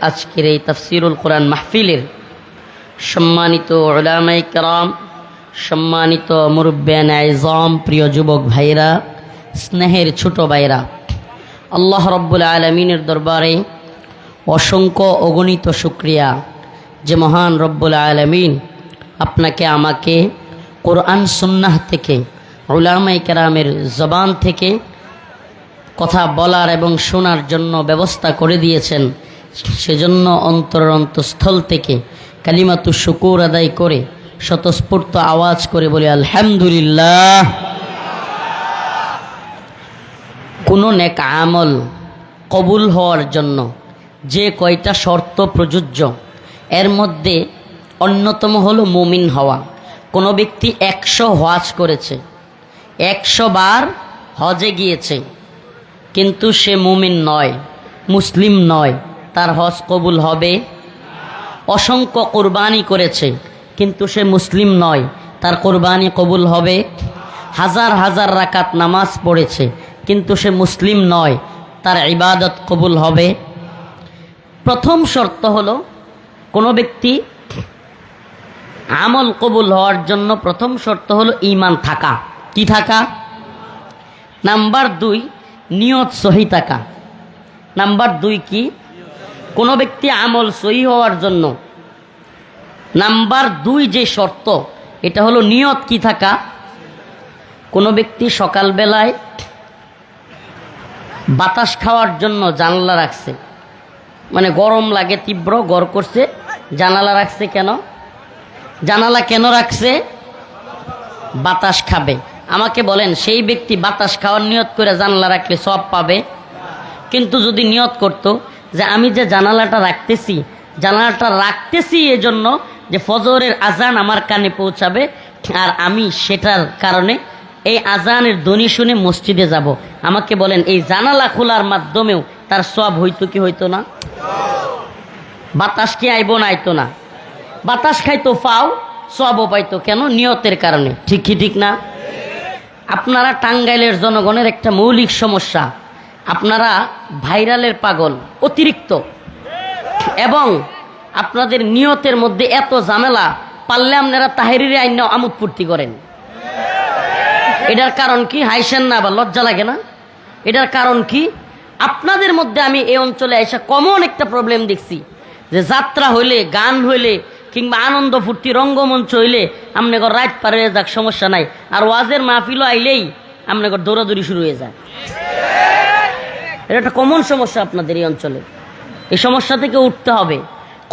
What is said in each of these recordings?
আজকের এই তাফসিরুল কোরআন মাহফিলের সম্মানিত উলামায়ে কেরাম, সম্মানিত মুরব্বিয়ান আযম, প্রিয় যুবক ভাইরা, স্নেহের ছোট ভাইরা, আল্লাহ রাব্বুল আলামিনের দরবারে অসংখ্য অগণিত শুকরিয়া যে মহান রব্বুল আলামিন আপনাকে আমাকে কোরআন সুন্নাহ থেকে, উলামায়ে কেরামের জবান থেকে কথা বলার এবং শোনার জন্য ব্যবস্থা করে দিয়েছেন। সেজন্য অন্তরস্থল থেকে কালিমাতু শুকুর আদায় করে স্বতঃস্ফূর্ত আওয়াজ করে বলি আলহামদুলিল্লাহ। কোনো নেক আমল কবুল হওয়ার জন্য যে কয়টা শর্ত প্রযোজ্য, এর মধ্যে অন্যতম হলো মুমিন হওয়া। কোনো ব্যক্তি 100 হজ করেছে, 100 বার হজে গিয়েছে, কিন্তু সে মুমিন নয়, মুসলিম নয়, তার হজ কবুল হবে? অসংখ্য কোরবানি করেছে, কিন্তু সে মুসলিম নয়, তার কোরবানি কবুল হবে? হাজার হাজার রাকাত নামাজ পড়েছে, কিন্তু সে মুসলিম নয়, তার ইবাদত কবুল হবে? প্রথম শর্ত হলো, কোনো ব্যক্তি আমল কবুল হওয়ার জন্য প্রথম শর্ত হলো ঈমান থাকা। কি থাকা? নাম্বার 2 নিয়ত সহি থাকা। নাম্বার 2 কি? কোনো ব্যক্তি আমল সহি হওয়ার জন্য নাম্বার 2 যে শর্ত, এটা হলো নিয়ত কি থাকা। কোনো ব্যক্তি সকালবেলায় বাতাস খাওয়ার জন্য জানালা রাখছে, মানে গরম লাগে, তীব্র গড় করছে, জানালা রাখছে কেন? জানালা কেন রাখছে? বাতাস খাবে। আমাকে বলেন, সেই ব্যক্তি বাতাস খাওয়ার নিয়ত করে জানালা রাখলে সওয়াব পাবে? কিন্তু যদি নিয়ত করত যে আমি যে জানালাটা রাখতেছি এজন্য যে ফজরের আজান আমার কানে পৌঁছাবে, আর আমি সেটার কারণে এই আজানের ধ্বনি শুনে মসজিদে যাব, আমাকে বলেন এই জানালা খোলার মাধ্যমেও তার সওয়াব হইতো কি হইতো না? বাতাস কি আইব না আইতো না? বাতাস খাইতো ফাও, সওয়াবও পাইতো। কেন? নিয়তের কারণে। ঠিক কি ঠিক না? আপনারা টাঙ্গাইলের জনগণের একটা মৌলিক সমস্যা, আপনারা ভাইরালের পাগল অতিরিক্ত, এবং আপনাদের নিয়তের মধ্যে এত ঝামেলা, পারলে আপনারা তাহেরিরে আইন আমোদ ফুর্তি করেন। এটার কারণ কি? হাইসেন না, আবার লজ্জা লাগে না? এটার কারণ কি? আপনাদের মধ্যে আমি এই অঞ্চলে এসে কমন একটা প্রবলেম দেখছি, যে যাত্রা হইলে, গান হইলে, কিংবা আনন্দ ফুর্তি রঙ্গমঞ্চ হইলে আপনাদের রাত পার হয়ে যাক, সমস্যা নাই, আর ওয়াজের মাহফিলও আইলেই আপনাদের দৌড়াদৌড়ি শুরু হয়ে যায়। এটা একটা কমন সমস্যা আপনাদের এই অঞ্চলে। এই সমস্যা থেকে উঠতে হবে।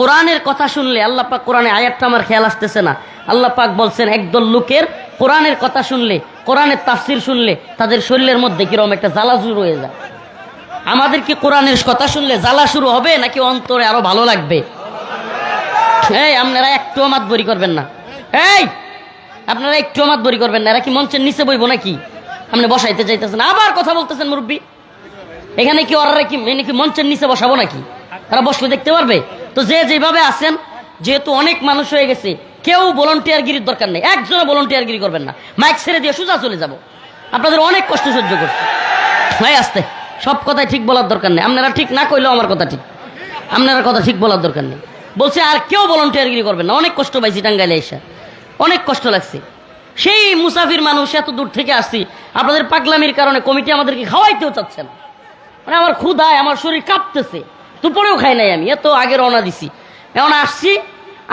কোরআনের কথা শুনলে, আল্লাহ পাক কোরআনে আয়াতটা আমার খেয়াল আসতেছে না, আল্লাহ পাক বলছেন একদল লোকের কোরআনের কথা শুনলে, কোরআনের তাফসির শুনলে তাদের শরীরের মধ্যে কিরকম একটা জ্বালা শুরু হয়ে যায়। আমাদের কি কোরআনের কথা শুনলে জ্বালা শুরু হবে, নাকি অন্তরে আরো ভালো লাগবে? এই আপনারা একটু মাতবরি করবেন না, আপনারা একটু মাতবরি করবেন না। এরা কি মঞ্চের নিচে বইব নাকি? আপনি বসাইতে চাইতেছেন, আবার কথা বলতেছেন মুরব্বী। এখানে কি ওরা কি মঞ্চের নিচে বসাবো নাকি? তারা বসলে দেখতে পারবে তো? যে যেভাবে আছেন, যেহেতু অনেক মানুষ হয়ে গেছে, কেউ ভলান্টিয়ারগিরির দরকার নেই, একজনও ভলান্টিয়ারগিরি করবেন না। মাইক ছেড়ে দিয়ে সোজা চলে যাব। আপনাদের অনেক কষ্ট সহ্য করছে ভাই, আসতে সব কথাই ঠিক বলার দরকার নেই। আপনারা ঠিক না কইলেও আমার কথা ঠিক, আপনারা কথা ঠিক বলার দরকার নেই। বলছে আর কেউ ভলান্টিয়ারগিরি করবেন না। অনেক কষ্ট পাইছি টাঙ্গাইলে এসে, অনেক কষ্ট লাগছে। সেই মুসাফির মানুষ, এত দূর থেকে আসছি, আপনাদের পাগলামির কারণে কমিটি আমাদেরকে খাওয়াইতেও চাচ্ছে না। মানে আমার ক্ষুধায় আমার শরীর কাঁপতেছে, দুপুরেও খাই নাই আমি, এত আগে রওনা দিছি। এখন আসছি,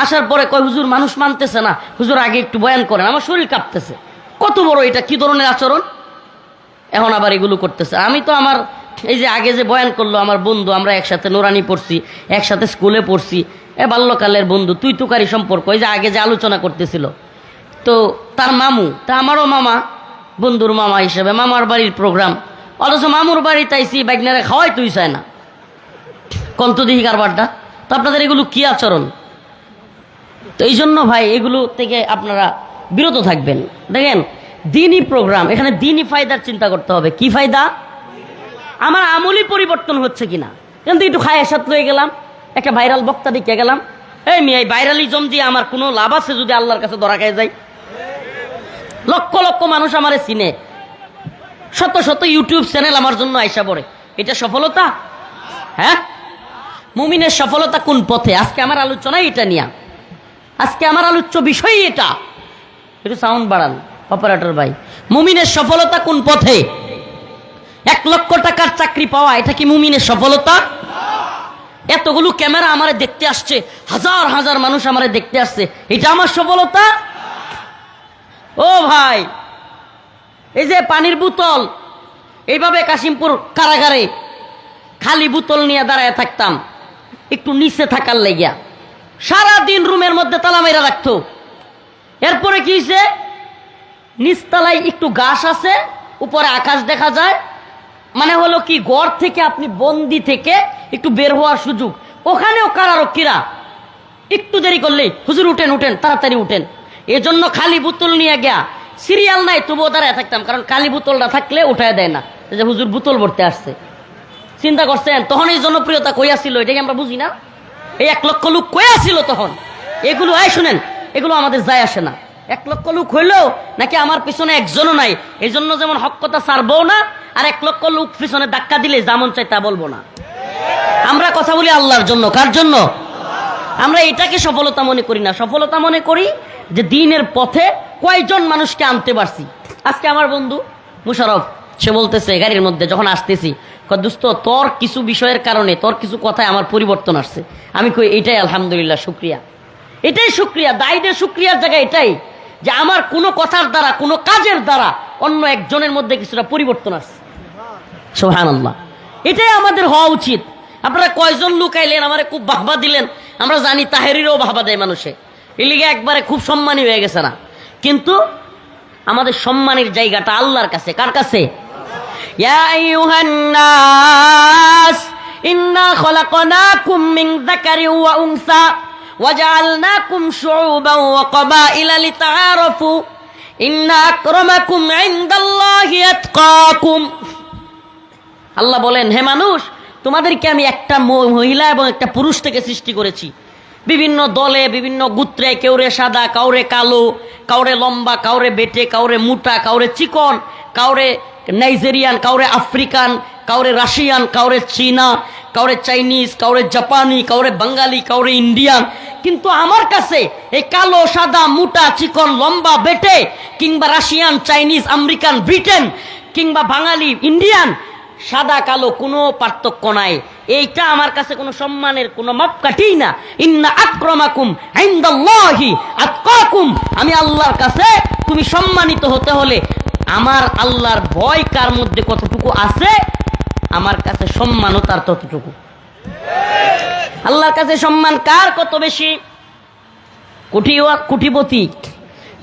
আসার পরে কয় হুজুর মানুষ মানতেছে না, হুজুর আগে একটু বয়ান করেন, আমার শরীর কাঁপতেছে। কত বড় এটা, কি ধরনের আচরণ! এখন আবার এগুলো করতেছে। আমি তো আমার এই যে আগে যে বয়ান করলো আমার বন্ধু, আমরা একসাথে নুরানি পড়ছি, একসাথে স্কুলে পড়ছি, বাল্যকালের বন্ধু, তুই তুকারি সম্পর্ক, এই যে আগে যে আলোচনা করতেছিল, তো তার মামু, তা আমারও মামা, বন্ধুর মামা হিসেবে মামার বাড়ির প্রোগ্রাম, অথচ মামুর বাড়ি তাইছি, বাইকনারে খাওয়াই তুই চায় না। কন্তদিহি কারবারটা তো। আপনাদের এগুলো কি আচরণ? তো এই জন্য ভাই এগুলো থেকে আপনারা বিরত থাকবেন। দেখেন, দিনই প্রোগ্রাম, এখানে দিনই ফায়দার চিন্তা করতে হবে। কি ফায়দা? আমার আমলই পরিবর্তন হচ্ছে কিনা। কিন্তু একটু খায় সাথে হয়ে গেলাম, একটা ভাইরাল বক্তা দেখে গেলাম, এই মেয়ে ভাইরালিজম দিয়ে আমার কোনো লাভ আছে যদি আল্লাহর কাছে ধরা খেয়ে যায়? লক্ষ লক্ষ মানুষ আমারে চিনে, শত শত ইউটিউব চ্যানেল আমার জন্য আইসা পড়ে, এটা সফলতা? হ্যাঁ, মুমিনের সফলতা কোন পথে? আজকে আমার আলোচনা এটা নিয়ে, আজকে আমার আলোচ্য বিষয় এটা। একটু সাউন্ড বাড়ান অপারেটর ভাই। মুমিনের সফলতা কোন পথে? 1 লক্ষ টাকার চাকরি পাওয়া, এটা কি মুমিনের সফলতা? এতগুলো ক্যামেরা আমারে দেখতে আসছে, হাজার হাজার মানুষ আমারে দেখতে আসছে, এটা আমার সফলতা? ও ভাই, এই যে পানির বোতল, এইভাবে কাশিমপুর কারাগারে খালি বোতল নিয়ে দাঁড়ায় থাকতাম একটু নিচে থাকার লাগিয়া, সারাদিন রুমের মধ্যে তালা মেরা রাখতো। এরপরে কি হয়েছে, নিচতলায় একটু ঘাস আছে, উপরে আকাশ দেখা যায়, মানে হলো কি ঘর থেকে আপনি বন্দি থেকে একটু বের হওয়ার সুযোগ। ওখানেও কারারক্ষীরা একটু দেরি করলেই হুজুর উঠেন উঠেন তাড়াতাড়ি উঠেন। এজন্য খালি বোতল নিয়ে গিয়া, সিরিয়াল নাই তবুও দাঁড়ায় থাকতাম, কারণ খালি বোতলটা থাকলে উঠায় দেয় না, যে হুজুর বোতল ভরতে আসছে। চিন্তা করছেন তখন এই জনপ্রিয়তা কইয়া ছিল, এটাকে আমরা বুঝি না? এই 1 লক্ষ লোক কইয়া ছিল তখন। এগুলো শুনেন, এগুলো আমাদের যায় আসে না। 1 লক্ষ লোক হইলেও নাকি আমার পিছনে একজনও নাই, এই জন্য যেমন হক কথা ছাড়বো না, আর 1 লক্ষ লোক পিছনে ধাক্কা দিলে যেমন চাই তা বলবো না। আমরা কথা বলি আল্লাহর জন্য। কার জন্য? আমরা এটাকে সফলতা মনে করি না, সফলতা মনে করি যে দিনের পথে কয়জন মানুষকে আনতে পারছি। আজকে আমার বন্ধু মুশারফ, সে বলতেছে গাড়ির মধ্যে যখন আসতেছি, দোস্ত তোর কিছু বিষয়ের কারণে, তোর কিছু কথায় আমার পরিবর্তন আসছে। আমি কই এটাই আলহামদুলিল্লাহ, শুক্রিয়া, এটাই শুক্রিয়া। দায়ীদের শুক্রিয়ার জায়গায় এটাই যে আমার কোনো কথার দ্বারা, কোনো কাজের দ্বারা অন্য একজনের মধ্যে কিছুটা পরিবর্তন আসছে। সুবহানাল্লাহ, এটাই আমাদের হওয়া উচিত। আপনারা কয়জন লোক আইলেন, আমারে খুব বাহবা দিলেন, আমরা জানি তাহেরিরও বাহবা দেয় মানুষে, এলিগে একবারে খুব সম্মানী হয়ে গেছে না। কিন্তু আমাদের সম্মানের জায়গাটা আল্লাহর কাছে। কার কাছে? ইয়া আইয়ুহান নাস ইন্না খলাকনাকুম মিন যাকারিন ওয়া উনসা ওয়া জাআলনাকুম শুউবান ওয়া ক্বাবাইলা লিতাআরাফু ইন্না আকরামাকুম ইনদাল্লাহি আতকাকুম। আল্লাহ বলেন, হে মানুষ, তোমাদেরকে আমি একটা মহিলা এবং একটা পুরুষ থেকে সৃষ্টি করেছি। বিভিন্ন দলে, বিভিন্ন গোত্রে, কাউরে সাদা, কাউরে কালো, কাউরে লম্বা, কাউরে বেটে, কাউরে মোটা, কাউরে চিকন, কাউরে নাইজেরিয়ান, কাউরে আফ্রিকান, কাউরে রাশিয়ান, কাউরে চীনা, কাউরে চাইনিজ, কাউরে জাপানি, কাউরে বাঙালি, কাউরে ইন্ডিয়ান। কিন্তু আমার কাছে এই কালো, সাদা, মোটা, চিকন, লম্বা, বেটে, কিংবা রাশিয়ান, চাইনিজ, আমেরিকান, ব্রিটেন, কিংবা বাঙালি, ইন্ডিয়ান, সাদা কালো কোনো পার্থক্য নাই। এইটা আমার কাছে কোনো সম্মানের কোনো মাপকাঠি না। ইন্না আকরামাকুম ইনদাল্লাহি আতকাকুম। আমি আল্লাহর কাছে, তুমি সম্মানিত হতে হলে আমার আল্লাহর ভয় কার মধ্যে কতটুকু আছে, আমার কাছে সম্মানও তার ততটুকু। আল্লাহর কাছে সম্মান কার কত বেশি? কোটিপতি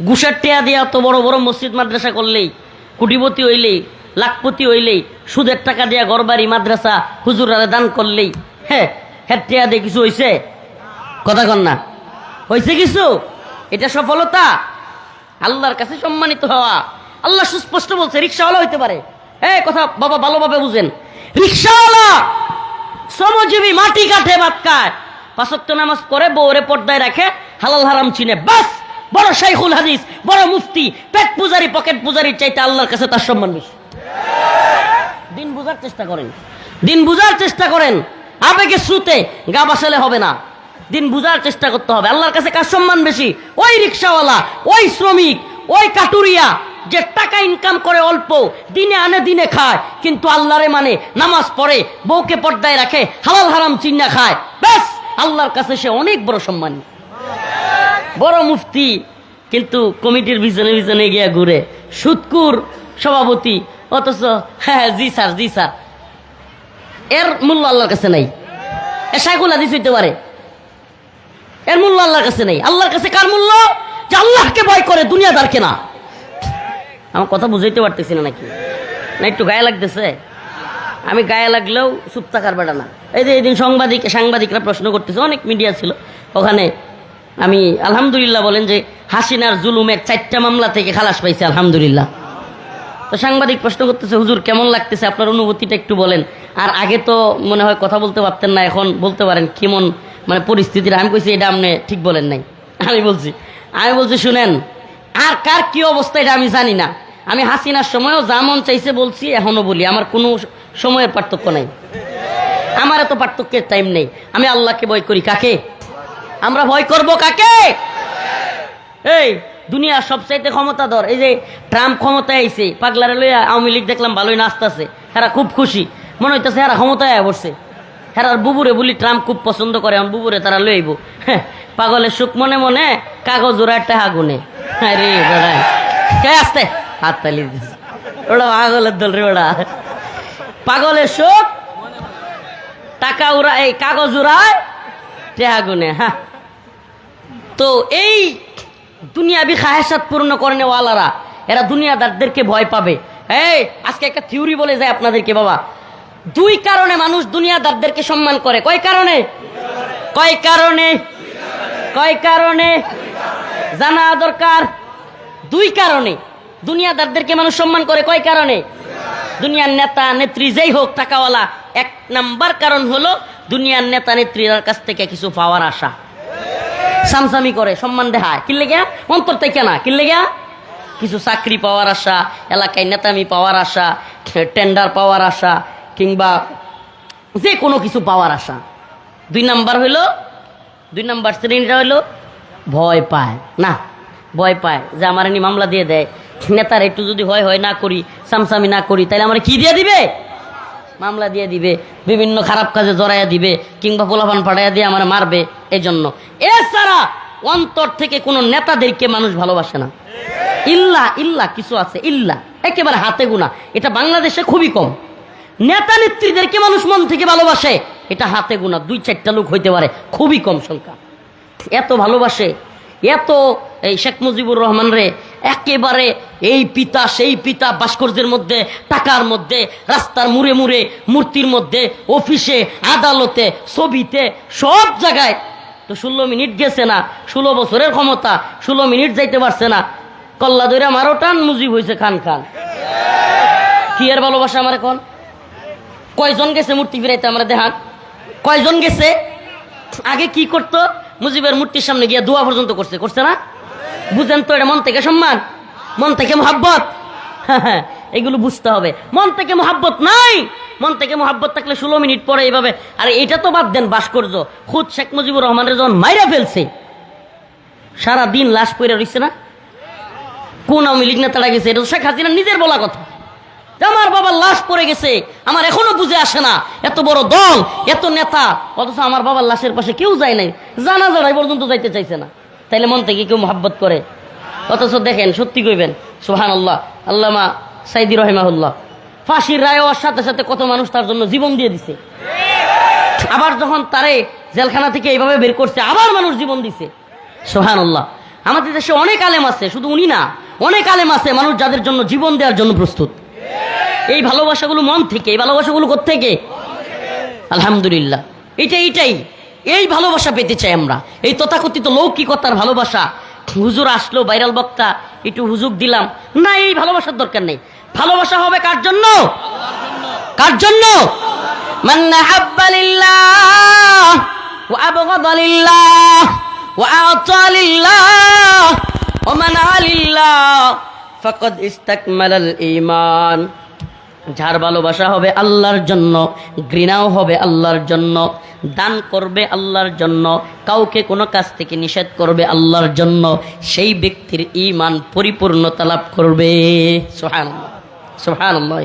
ঘুষের টেয়া দিয়া তো বড় বড় মসজিদ মাদ্রাসা করলেই, কোটিপতি হইলেই, লাখপতি হইলেই, সুদের টাকা দিয়া ঘরবাড়ি মাদ্রাসা হুজুরারে দান করলেই, হ্যাঁ টেয়া দিয়ে কিছু হইছে? কথা কন না, হয়েছে কিছু? এটা সফলতা? আল্লাহর কাছে সম্মানিত হওয়া। আল্লাহ সুস্পষ্ট বলছে, রিক্সাওয়ালা হইতে পারে, কথা বাবা ভালোভাবে বুঝেন, রিক্সাওয়ালা শ্রমজীবী, মাটি কাটে, ভাত খায়, 5 ওয়াক্ত নামাজ পড়ে, বউরে পর্দায় রাখে, হালাল হারাম চিনে, বাস বড় শাইখুল হাদিস, বড় মুফতি, পেট পূজারি, পকেট পূজারির চাইতে আল্লাহর কাছে তার সম্মান বেশি। দিন বুঝার চেষ্টা করেন, দিন বুঝার চেষ্টা করেন। আবেগে শ্রুতে গা বাসালে হবে না, দিন বুঝার চেষ্টা করতে হবে। আল্লাহর কাছে কার সম্মান বেশি? ওই রিক্সাওয়ালা, ওই শ্রমিক, ওই কাটুরিয়া যে টাকা ইনকাম করে অল্প, দিনে আনে দিনে খায়, কিন্তু আল্লাহরে মানে, নামাজ পড়ে, বউকে পর্দায় রাখে, হালাল হারাম চিন্না খায়, ব্যাস আল্লাহর কাছে সে অনেক বড় সম্মান। বড় মুফতি কিন্তু কমিটির পিছনে পিছনে গিয়া ঘুরে, সুদকুর সভাপতি, অথচ হ্যাঁ জি স্যার জি স্যার, এর মূল্য আল্লাহর কাছে নাই। শাইখুল হাদিস হইতে পারে, এর মূল্য আল্লাহর কাছে নেই। আল্লাহর কাছে কার মূল্য? যে আল্লাহকে ভয় করে, দুনিয়াদারকে না। আমার কথা বুঝাইতে পারতেছি না নাকি? না একটু গায়ে লাগতেছে? আমি গায়ে লাগলেও চুপ থাকার বেটা না। এই যে এদিন সাংবাদিকরা প্রশ্ন করতেছে, অনেক মিডিয়া ছিল ওখানে, আমি আলহামদুলিল্লাহ বলেন যে হাসিনার জুলুমের 4টা মামলা থেকে খালাস পাইছে আলহামদুলিল্লাহ। তো সাংবাদিক প্রশ্ন করতেছে, হুজুর কেমন লাগতেছে, আপনার অনুভূতিটা একটু বলেন। আর আগে তো মনে হয় কথা বলতে পারতেন না, এখন বলতে পারেন, কেমন মানে পরিস্থিতিটা? আমি কইছি এটা আপনি ঠিক বলেন নাই। আমি বলছি শুনেন, আর কার কি অবস্থা এটা আমি জানি না। আমি হাসিনার সময়ও যা মন চাইছে বলছি, এখনো বলি, আমার কোনো সময়ের পার্থক্য নাই। আমার এত পার্থক্যের টাইম নেই। আমি আল্লাহকে ভয় করি। কাকে আমরা ভয় করব? কাকে? এই দুনিয়ার সবচাইতে ক্ষমতাধর এই যে ট্রাম্প ক্ষমতায় আইছে, পাগলারে লইয়া আওয়ামী লীগ দেখলাম ভালোই নাচতেছে। হেরা খুব খুশি, মনে হইতেছে হেরা ক্ষমতায় আয়া বসছে। হেরার বুবুরে বলি ট্রাম্প খুব পছন্দ করে, এখন বুবুরে তারা লই আইব। পাগলের সুখ মনে মনে কাগজ ওরা একটা আগুনে। আরে বেড়ায় কে আসতে হাত তালি দিচ্ছে, ওরা পাগলের দল রে। ওরা পাগলের সুখ, টাকা উড়া, এই কাগজ উড়ায় টেহাগুনে। হ্যাঁ, তো এই দুনিয়াবি খাহেসাত পূর্ণ করনে ওয়ালারা এরা দুনিয়াদারদেরকে ভয় পাবে। এই আজকে একটা থিওরি বলে যায় আপনাদেরকে বাবা, দুই কারণে মানুষ দুনিয়াদারদেরকে সম্মান করে। কয় কারণে? কয় কারণে? কয় কারণে জানা দরকার। দুই কারণে দুনিয়াদারদেরকে মানুষ সম্মান করে। কয় কারণে? দুনিয়ার নেতা নেত্রী যেই হোক টাকাওয়ালা, এক নাম্বার কারণ হলো দুনিয়ার নেতা নেত্রীর কাছ থেকে কিছু পাওয়ার আশা। সামসামি করে, সম্মান দেখায়। কিনলে গিয়া অন্তর থেকে না, কিনলে গিয়া কিছু চাকরি পাওয়ার আশা, এলাকায় নেতামি পাওয়ার আশা, টেন্ডার পাওয়ার আশা, কিংবা যে কোনো কিছু পাওয়ার আশা। দুই নাম্বার শ্রেণীটা হইলো ভয় পায়। না, ভয় পায় যে আমার এনে মামলা দিয়ে দেয়, নেতার একটু যদি হয় না করি, সামসামি না করি, তাহলে আমার কি দিয়ে দিবে? মামলা দিয়ে দিবে, বিভিন্ন খারাপ কাজে জড়াইয়া দিবে, কিংবা পোলাপান ফাটাইয়া দিয়ে আমার মারবে। এই জন্য এছাড়া অন্তর থেকে কোনো নেতাদেরকে মানুষ ভালোবাসে না। ইল্লা কিছু আছে, ইল্লা একেবারে হাতে গোনা। এটা বাংলাদেশে খুবই কম। নেতা নেত্রীদেরকে মানুষ মন থেকে ভালোবাসে, এটা হাতে গোনা, 2-4টা লোক হইতে পারে, খুবই কম সংখ্যা। এত ভালোবাসে, এত। এই শেখ মুজিবুর রহমান রে একেবারে এই পিতা সেই পিতা, ভাস্কর্যের মধ্যে, টাকার মধ্যে, রাস্তার মুড়ে মুড়ে, মূর্তির মধ্যে, অফিসে, আদালতে, ছবিতে, সব জায়গায়। তো 16 মিনিট গেছে না, 16 বছরের ক্ষমতা, 16 মিনিট যাইতে পারছে না। কল্লা দইরা মারো টান, মুজিব হয়েছে খান খান। কি এর ভালোবাসা আমার এখন? কয়জন গেছে মূর্তি ফিরাইতে? আমরা দেখান কয়জন গেছে? আগে কি করতো? মুজিবের মূর্তির সামনে গিয়ে দোয়া পর্যন্ত করছে না? বুঝেন তো, এটা মন থেকে সম্মান, মন থেকে মোহাব্বত। এগুলো বুঝতে হবে। মন থেকে মোহাব্বত নাই। মন থেকে মোহাব্বত থাকলে 16 মিনিট পরে এইভাবে। আর এটা তো বাদ দেন, ভাস্কর্য খুদ শেখ মুজিবুর রহমানের যখন মাইরা ফেলছে, সারাদিন লাশ পইরা রইছে না? কোন আওয়ামী লীগ নেতারা গেছে? এটা তো শেখ হাসিনা নিজের বলা কথা। আমার বাবার লাশ পড়ে গেছে, আমার এখনো বুঝে আসে না। এত বড় দল, এত নেতা, অথচ আমার বাবার লাশের পাশে কেউ যায় নাই, জানাজারাই পর্যন্ত যাইতে চাইছে না। তাইলে মন থেকে কেউ মোহাব্বত করে? অথচ দেখেন, সত্যি কইবেন সুবহানাল্লাহ, আল্লামা সাইদি রহিমাহুল্লাহ ফাঁসির রায় হওয়ার সাথে সাথে কত মানুষ তার জন্য জীবন দিয়ে দিছে। আবার যখন তারে জেলখানা থেকে এইভাবে বের করছে, আবার মানুষ জীবন দিছে। সুবহানাল্লাহ। আমাদের দেশে অনেক আলেম আছে, শুধু উনি না, অনেক আলেম আছে মানুষ যাদের জন্য জীবন দেওয়ার জন্য প্রস্তুত। এই ভালোবাসাগুলো মন থেকে। এই ভালোবাসাগুলো কোত্থেকে? আলহামদুলিল্লাহ। এইটাই এই ভালোবাসা পেতে চাই আমরা। এই তথাকথিত লৌকিকতার ভালোবাসা, হুজুর আসলো, ভাইরাল বক্তা, একটু হুজুর দিলাম না, এই ভালোবাসার দরকার নেই। ভালোবাসা হবে কার জন্য? কার জন্য? মান আহাব্বা লিল্লাহ ওয়া আবগাদা লিল্লাহ ওয়া আ'তা লিল্লাহ ওয়া মানআ লিল্লাহ ফাকাদ ইসতাকমালাল ঈমান। যার ভালোবাসা হবে আল্লাহর জন্য, ঘৃণাও হবে আল্লাহর জন্য, দান করবে আল্লাহর জন্য, কাউকে কোনো কাজ থেকে নিষেধ করবে আল্লাহর জন্য, সেই ব্যক্তির ঈমান পরিপূর্ণতা লাভ করবে। সুবহানাল্লাহ, সুবহানাল্লাহ।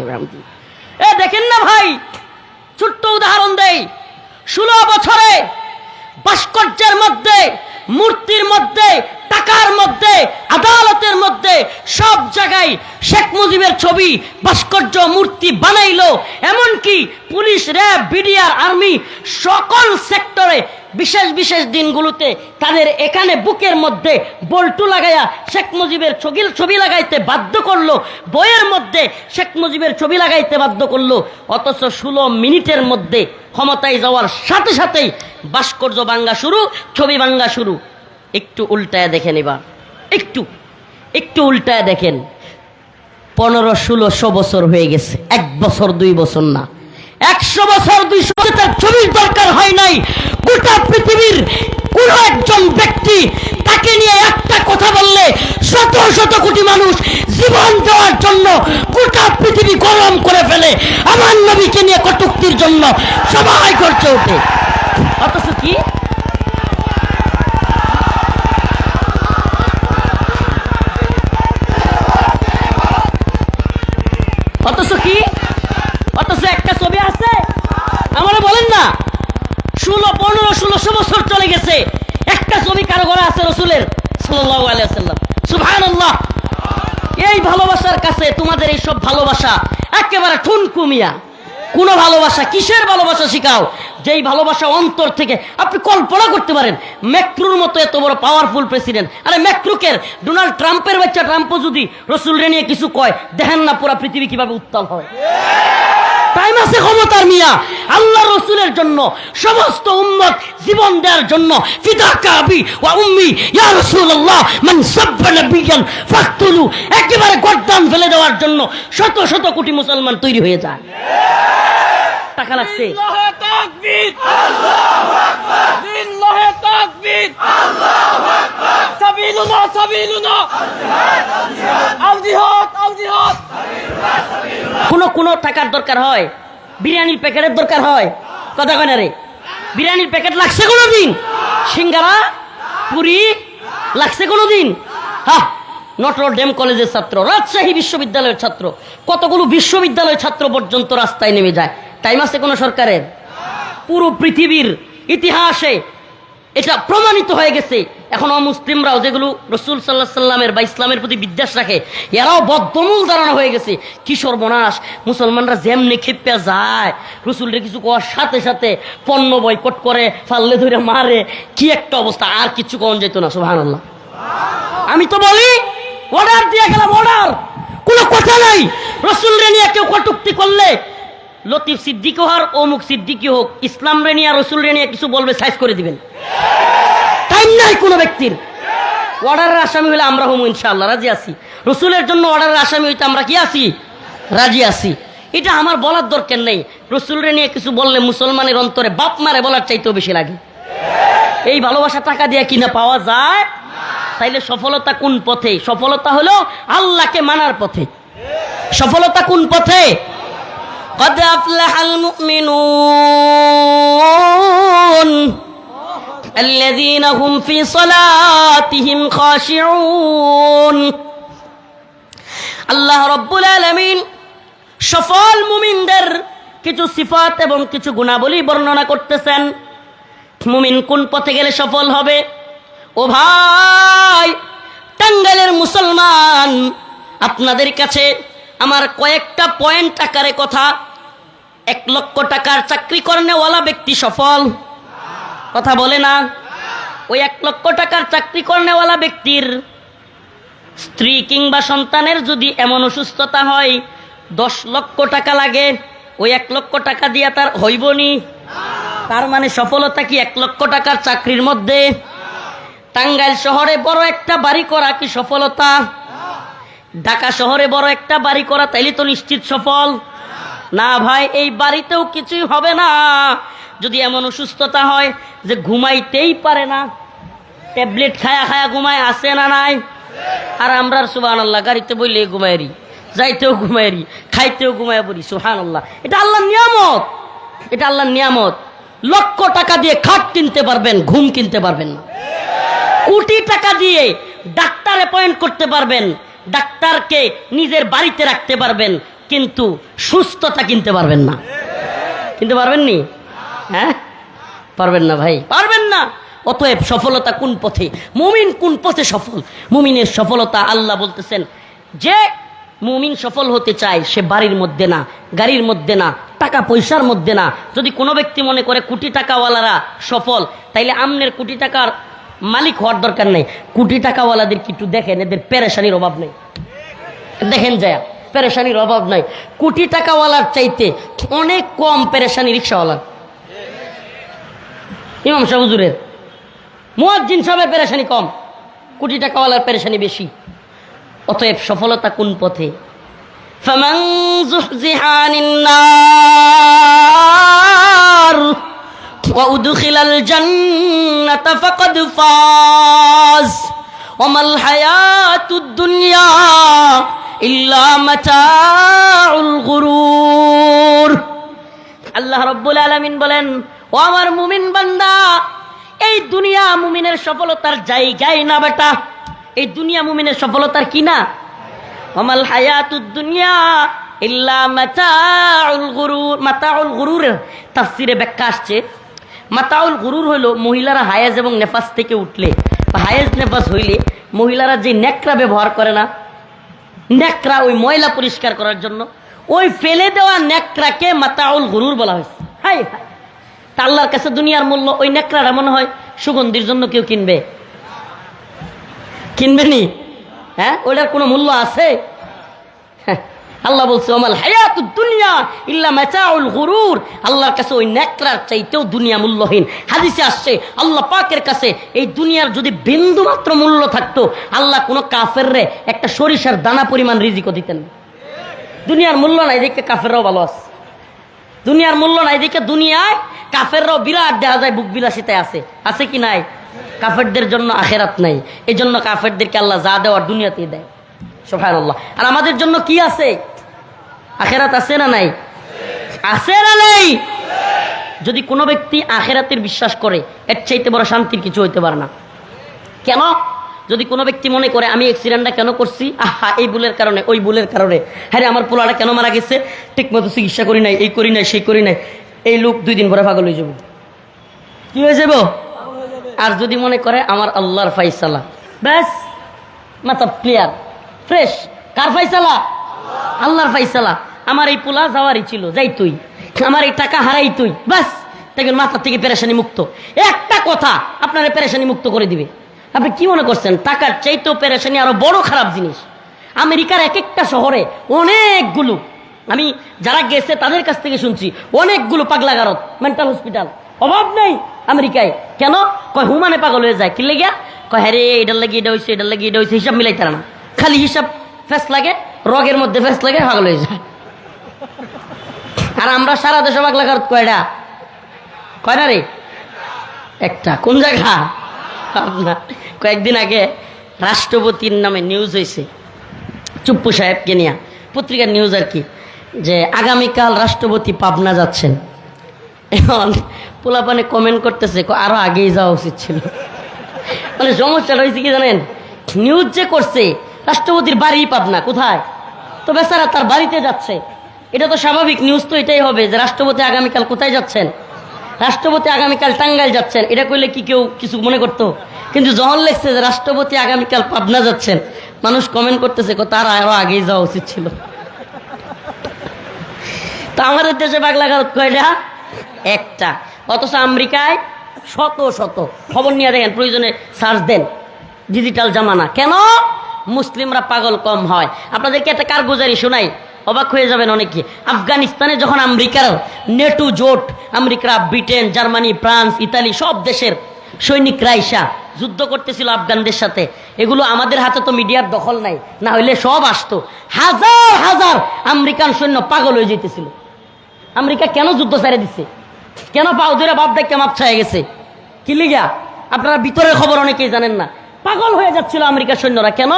দেখেন না ভাই, ছোট্ট উদাহরণ দেই। 16 বছরে ভাস্কর্যের মধ্যে, মূর্তির মধ্যে, টাকার মধ্যে, আদালতের মধ্যে, সব জায়গায় শেখ মুজিবের ছবি, ভাস্কর্য, মূর্তি বানাইলো। এমনকি পুলিশ, র্যাব, বিডিআর, আর্মি সকল সেক্টরে বিশেষ বিশেষ দিনগুলোতে তাদের এখানে বুকের মধ্যে বল্টু লাগাইয়া শেখ মুজিবের ছবি লাগাইতে বাধ্য করলো, বইয়ের মধ্যে শেখ মুজিবের ছবি লাগাইতে বাধ্য করলো। অথচ 16 মিনিটের মধ্যে ক্ষমতায় যাওয়ার সাথে সাথেই ভাস্কর্য ভাঙ্গা শুরু, ছবি ভাঙ্গা শুরু। একটু উল্টায় দেখেন, এবার একটু উল্টায় দেখেন। 1500-1600 বছর হয়ে গেছে, 1 বছর 2 বছর না, 100 বছর 200 বছর তার ছবির দরকার হয় নাই। গোটা পৃথিবীর কোন একজন ব্যক্তি তাকে তাকে নিয়ে একটা কথা বললে শত শত কোটি মানুষ জীবন দেওয়ার জন্য গোটা পৃথিবী গরম করে ফেলে। আমার নবীকে নিয়ে কটূক্তির জন্য সবাই গর্জে ওঠে। অথচ কি অথচ একটা ছবি আছে, আমরা বলেন না 16-15-1600 বছর চলে গেছে, একটা ছবি কারো ঘরে আছে রসুলের সাল্লাল্লাহু আলাইহি ওয়াসাল্লাম। সুবহানাল্লাহ। এই ভালোবাসার কাছে তোমাদের এই সব ভালোবাসা একেবারে ঠুনকুমিয়া। কোন ভালোবাসা, কিসের ভালোবাসা শিখাও যেই ভালোবাসা অন্তর থেকে আপনি কল্পনা করতে পারেন। ম্যাক্রোর মতো এত বড় পাওয়ারফুল প্রেসিডেন্ট, আরে ম্যাক্রোকের ডোনাল্ড ট্রাম্পের বাচ্চা ট্রাম্পও যদি রসুলরে নিয়ে কিছু কয়, দেখেন না পুরা পৃথিবী কিভাবে উত্তাল হয়। টাইম আছে ক্ষমতার মিয়া। আল্লাহ রসুলের জন্য সমস্ত উম্মত জীবন দেওয়ার জন্য ফিদাকা আবি ওয়া উম্মি ইয়া রাসূলুল্লাহ মান সাব্বা নাবিয়ান ফাকতুলু, একেবারে গর্দান ফেলে দেওয়ার জন্য শত শত কোটি মুসলমান তৈরি হয়ে যায়। টাকা লাগছে। লিল্লাহি তাকবীর, আল্লাহু আকবার, লিল্লাহি তাকবীর, আল্লাহু আকবার, সাবিলুনা সাবিলুনা, আল জিহাদ আল জিহাদ। কোন টাকার দরকার হয়, বিরিয়ানির প্যাকেটের দরকার হয়, কথা কয় না রে? বিরিয়ানির প্যাকেট লাগছে কোনোদিন? সিঙ্গারা পুরি লাগছে কোনোদিন? হ্যাঁ, নটর ডেম কলেজের ছাত্র, রাজশাহী বিশ্ববিদ্যালয়ের ছাত্র, কতগুলো বিশ্ববিদ্যালয়ের ছাত্র পর্যন্ত রাস্তায় নেমে যায়। টাইম আছে কোন সরকারের? পুরো পৃথিবীর ইতিহাসে এটা প্রমাণিত হয়ে গেছে। এখন অমুসলিমরাও যেগুলো রসুল সাল্লাল্লাহু আলাইহি সাল্লামের বা ইসলামের প্রতি বিদ্বেষ রাখে, এরাও বদ্ধমূল ধারণা হয়ে গেছে। কি সর্বনাশ, মুসলমানরা যেমনি খেপে যায় রসুলরে কিছু করার সাথে সাথে পণ্য বয়কট করে, ফাল্লে ধরে মারে, কি একটা অবস্থা। আর কিছু কম যেত না। সুবহানাল্লাহ। আমি তো বলি অর্ডার দিয়ে গেলাম, অর্ডার, কোনো কথা নাই। রসুলরে নিয়ে কেউ কটূক্তি করলে লতিফ সিদ্দিকী হোক, অমুক সিদ্দিকী হোক, ইসলাম রে নিয়ে রসুল রে নিয়ে কিছু বলবে, সাইজ করে দিবেন। টাইম নাই কোনো ব্যক্তির। অর্ডারের আসামি হলে আমরা হম ইনশাআল্লাহ, রাজি আছি। রসুলের জন্য অর্ডারের আসামি হইতে আমরা কি আছি? রাজি আছি। এটা আমার বলার দরকার নেই। রসুল রে নিয়ে কিছু বললে মুসলমানের অন্তরে বাপ মারে বলার চাইতেও বেশি লাগে। এই ভালোবাসা টাকা দিয়ে কিনা পাওয়া যায়? তাইলে সফলতা কোন পথে? সফলতা হলো আল্লাহকে মানার পথে। সফলতা কোন পথে? قد أفلح المؤمنون الذين هم في صلاتهم خاشعون। আল্লাহ রব্বুল আলামিন সফল মুমিনদের কিছু সিফাত এবং কিছু গুণাবলী বর্ণনা করতেছেন। মুমিন কোন পথে গেলে সফল হবে? ও ভাই, টাঙ্গাইলের মুসলমান, আপনাদের কাছে আমার কয়েকটা পয়েন্ট আকারে কথা। 1 লক্ষ টাকার চাকরি করেনেওয়ালা ব্যক্তি সফল? কথা বলে না। ওই 1 লক্ষ টাকার চাকরি করেনেওয়ালা ব্যক্তির স্ত্রী কিংবা সন্তানের যদি এমন অসুস্থতা হয় 10 লক্ষ টাকা লাগে, ওই 1 লক্ষ টাকা দিয়া তার হইবনি? তার মানে সফলতা কি 1 লক্ষ টাকার চাকরির মধ্যে? টাঙ্গাইল শহরে বড় একটা বাড়ি করা কি সফলতা? ঢাকা শহরে বড় একটা বাড়ি করা তাইলে তো নিশ্চিত সফল না ভাই। এই বাড়িতেও কিছুই হবে না যদি এমন অসুস্থতা হয় যে ঘুমাইতেই পারে না, ট্যাবলেট খায়া খায়া ঘুমায়, আছে না নাই? আর আমরা সুবহানাল্লাহ গাড়িতে বইলে ঘুমাইরি, যাইতেও ঘুমাইরি, খাইতেও ঘুমায় পড়ি। সুবহানাল্লাহ, এটা আল্লাহর নিয়ামত, এটা আল্লাহর নিয়ামত। লক্ষ টাকা দিয়ে খাট কিনতে পারবেন, ঘুম কিনতে পারবেন না। কোটি টাকা দিয়ে ডাক্তার অ্যাপয়েন্ট করতে পারবেন, ডাক্তারকে নিজের বাড়িতে রাখতে পারবেন, কিন্তু সুস্থতা কিনতে পারবেন না। কিনতে পারবেন নি? হ্যাঁ, পারবেন না ভাই, পারবেন না। অতএব সফলতা কোন পথে? মুমিন কোন পথে সফল? মুমিনের সফলতা আল্লাহ বলতেছেন যে মুমিন সফল হতে চায় সে বাড়ির মধ্যে না, গাড়ির মধ্যে না, টাকা পয়সার মধ্যে না। যদি কোনো ব্যক্তি মনে করে কোটি টাকাওয়ালারা সফল, তাইলে আমনের কোটি টাকার মালিক হওয়ার দরকার নেই। কোটি টাকাওয়ালাদের কি একটু দেখেন, এদের পেরেশানির অভাব নেই। দেখেন যায়, পেরেশানির অভাব নাই। কোটি টাকাওয়ালার চাইতে অনেক কম পেরেশানি রিক্সাওয়ালার, ইমাম সাহেব হুজুরের, মুয়াজ্জিন সাহেবের পেরেশানি কম, কোটি টাকাওয়ালার পেরেশানি বেশি। অতএব সফলতা কোন পথে? ফামান যুহজিহা আনিন নার, ওয়া উদখিলাল জান্নাতা ফাকাদ ফাজ ওয়া মাল হায়াতুদ দুনিয়া ইল্লা মাতাউল গুরুর। আল্লাহ রাব্বুল আলামিন বলেন, ও আমার মুমিন বান্দা, এই দুনিয়া মুমিনের সফলতার জায়গায় না বেটা। এই দুনিয়া মুমিনের সফলতার কি না? ওমাল হায়াতুদ দুনিয়া ইল্লা মাতাউল গুরুর। মাতাউল গুরুরের তাফসিরে ব্যাখ্যা আসছে, মাতাউল গুরুর হলো মহিলারা হায়েজ এবং নেফাস থেকে উঠলে, হায়েজ নেফাস হইলে মহিলারা যে নেকড়া ব্যবহার করে না, নেকড়া, ওই ময়লা পরিষ্কার করার জন্য ওই ফেলে দেওয়া নেকড়াকে মাতাউল গুরুর বলা হয়েছে। হাই হাই, তা আল্লাহর কাছে দুনিয়ার মূল্য ওই নেকড়াটা মনে হয় সুগন্ধির জন্য কেউ কিনবে? কিনবে নি? হ্যাঁ, ওটার কোনো মূল্য আছে? আল্লাহ বলছে ওমাল হায়াতুদ দুনিয়া ইল্লা মাতাউল গুরুর। আল্লাহর কাছে ওই নেকড়ার চাইতেও দুনিয়া মূল্যহীন। হাদিসে আসছে আল্লাহ পাকের কাছে এই দুনিয়ার যদি বিন্দু মাত্র মূল্য থাকতো, আল্লাহ কোনো কাফেররে একটা সরিষার দানা পরিমাণ রিজিকও দিতেন। দুনিয়ার মূল্য নাই দেখে কাফেররাও ভালো আছে। দুনিয়ার মূল্য নাই দেখে দুনিয়ায় কাফেররাও বিরাট দেখা যায় বুক বিলাসিতায় আছে। আছে কি নাই? কাফেরদের জন্য আখেরাত নাই, এই জন্য কাফেরদেরকে আল্লাহ যা দেওয়ার দুনিয়াতেই দেয়। সুবহানাল্লাহ। আর আমাদের জন্য কি আছে? আখেরাত আছে না নাই? আছে না নাই? যদি কোনো ব্যক্তি আখেরাতের বিশ্বাস করে, এর চাইতে বড় শান্তির কিছু হইতে পারে না। কেন? যদি কোনো ব্যক্তি মনে করে আমি অ্যাক্সিডেন্টটা কেন করছি, আহা এই ভুলের কারণে, ওই ভুলের কারণে, হ্যাঁ আমার পোলাটা কেন মারা গেছে, ঠিক মতো চিকিৎসা করি নাই, এই করি নাই, সেই করি নাই, এই লোক 2 দিন পরে পাগল হয়ে যাব। কি হয়ে যাব? আর যদি মনে করে আমার আল্লাহর ফাইসালা, ব্যাস মাথা ক্লিয়ার, ফ্রেশ। কার ফাইসালা? আল্লাহর ফাইসালা। আমার এই পোলা যাওয়ারই ছিল, যাই তুই, আমার এই টাকা হারাই তুই, ব্যাস দেখবেন মাথার থেকে পেরেশানি মুক্ত। একটা কথা আপনারা পেরেশানি মুক্ত করে দিবে। আপনি কি মনে করছেন টাকার চাইতেও পেরেশানি আরো বড় খারাপ জিনিস? আমেরিকার এক একটা শহরে অনেকগুলো, আমি যারা গেছে তাদের কাছ থেকে শুনছি, অনেকগুলো পাগলাগারত, মেন্টাল হসপিটাল অভাব নেই আমেরিকায়। কেন? কয় হুমানে পাগল হয়ে যায়। কি লেগে? কয় হ্যাঁ রে এটার লাগে এটা হয়েছে, এটার লাগে এটা হয়েছে, হিসাব মিলাইতে না, খালি হিসাব ফেস লাগে, রগের মধ্যে ফেস লাগে, পাগল হয়ে যায়। আর আমরা সারা দেশে পাগলাগারত কয়টা? কয় না রে? একটা। কোন জায়গা? আপনার কয়েকদিন আগে রাষ্ট্রপতির নামে নিউজ হয়েছে, চুপ্পু সাহেবকে নিয়ে, পত্রিকার নিউজ আর কি, যে আগামীকাল রাষ্ট্রপতি পাবনা যাচ্ছেন। এখন পোলাপানে কমেন্ট করতেছে আরো আগেই যাওয়া উচিত ছিল। মানে সমস্যাটা হয়েছে কি জানেন, নিউজ যে করছে রাষ্ট্রপতির বাড়ি পাবনা, কোথায়? তো বেচারা তার বাড়িতে যাচ্ছে। এটা তো স্বাভাবিক, নিউজ তো এটাই হবে যে রাষ্ট্রপতি আগামীকাল কোথায় যাচ্ছেন, রাষ্ট্রপতি আগামীকাল টাঙ্গাইল যাচ্ছেন। এটা করলে কি কেউ কিছু মনে করতো? কিন্তু যখন লেখছে যে রাষ্ট্রপতি আগামীকাল পাবনা যাচ্ছেন, মানুষ কমেন্ট করতেছে তার আরো আগেই যাওয়া উচিত ছিল। তা আমাদের দেশে পাগলাগারত কয়টা? একটা। অথচ আমেরিকায় শত শত। খবর নিয়ে দেখেন, প্রয়োজনে সার্চ দেন, ডিজিটাল জামানা। কেন? মুসলিমরা পাগল কম হয়। আপনাদেরকে একটা কারগুজারি শোনাই, অবাক হয়ে যাবেন অনেকে। আফগানিস্তানে যখন আমেরিকার নেটো জোট, America, Britain, Germany, France, Italy সব দেশের সৈনিকরা আইসা যুদ্ধ করতেছিল আফগানদের সাথে, এগুলো আমাদের হাতে তো মিডিয়ার দখল নাই, না হইলে সব আসতো। হাজার হাজার আমেরিকান সৈন্য পাগল হয়ে যেতেছিল। আমেরিকা কেন যুদ্ধ ছেড়ে দিচ্ছে? কেন পাও ধরে বাপ দেখে মাপ ছায় গেছে? কি লিগা? আপনারা ভিতরের খবর অনেকেই জানেন না। পাগল হয়ে যাচ্ছিল আমেরিকার সৈন্যরা। কেন?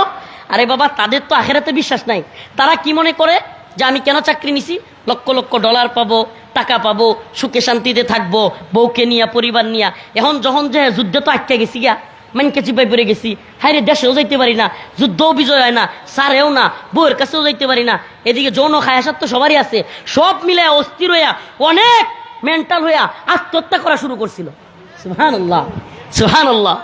আরে বাবা, তাদের তো আখেরাতে বিশ্বাস নাই। তারা কি মনে করে যে আমি কেন চাকরি নিছি, লক্ষ লক্ষ ডলার পাবো, টাকা পাবো, সুখে শান্তিতে থাকবো, বউকে নিয়ে, পরিবার নিয়ে। এখন যখন যে যুদ্ধে তো আটকে গেছি গিয়া, মানকে চিপাই পড়ে গেছি, হায় রে দেশেও যাইতে পারি না, যুদ্ধও বিজয় হয় না, সারেও না, বউয়ের কাছেও যাইতে পারি না, এদিকে যৌন খায়াসাত তো সবারই আছে, সব মিলে অস্থির হইয়া, অনেক মেন্টাল হইয়া আত্মহত্যা করা শুরু করছিল। সুবহানাল্লাহ, সুবহানাল্লাহ।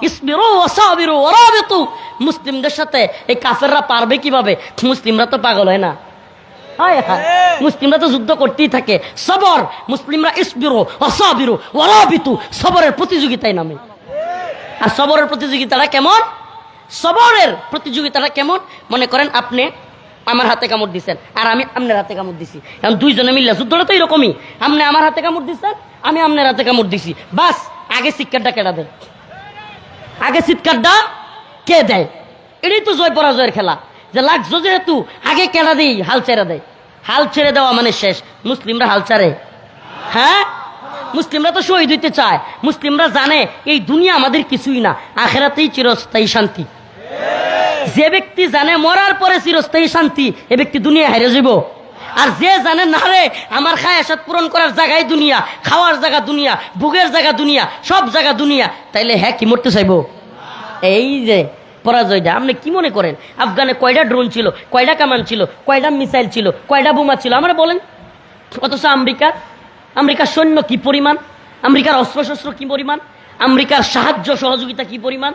ইসবিরু ওয়া সাবিরু ওয়া রাবিতু। মুসলিমদের সাথে এই কাফেররা পারবে কিভাবে? মুসলিমরা তো পাগল হয় না। হায় হায়, মুসলিমরা তো যুদ্ধ করতেই থাকে। সবর, মুসলিমরা ইসবিরু ওয়া সাবিরু ওয়া রাবিতু, সবরের প্রতিযোগিতায় নামে। আর সবরের প্রতিযোগিতাটা কেমন? সবরের প্রতিযোগিতাটা কেমন? মনে করেন আপনি আমার হাতে কামড় দিচ্ছেন আর আমি আপনার হাতে কামড় দিছি, এখন দুইজনে মিললে যুদ্ধটা তো এরকমই। আপনি আমার হাতে কামড় দিচ্ছেন, আমি আপনার হাতে কামড় দিছি, বাস আগে চিৎকারটা কেডা দেয়? আগে চিৎকারটা কে দেয়? এটাই তো জয় পরাজয়ের খেলা। যে লাগছো যেহেতু আগে কেডা দিই, হাল ছেড়ে দেয়। হাল ছেড়ে দেওয়া মানে শেষ। মুসলিমরা হাল ছাড়ে? হ্যাঁ, মুসলিমরা তো শহীদ হইতে চায়। মুসলিমরা জানে এই দুনিয়া আমাদের কিছুই না, আখেরাতেই চিরস্থায়ী শান্তি। যে ব্যক্তি জানে মরার পরে চিরস্থায়ী শান্তি, এ ব্যক্তি দুনিয়া হারিয়ে যাব। আর যে জানে না রে আমার খায়াসাত পূরণ করার জায়গায় দুনিয়া, খাওয়ার জায়গা দুনিয়া, ভোগের জায়গা দুনিয়া, সব জায়গা দুনিয়া, তাইলে হ্যাঁ কি মরতে চাইবো? এই যে পরাজয়টা আপনি কি মনে করেন? আফগানে কয়টা ড্রোন ছিল, কয়টা কামান ছিল, কয়টা মিসাইল ছিল, কয়টা বোমা ছিল আমরা বলেন? অথচ আমেরিকার সৈন্য কি পরিমাণ, আমেরিকার অস্ত্রশস্ত্র কি পরিমাণ, আমেরিকার সাহায্য সহযোগিতা কি পরিমাণ,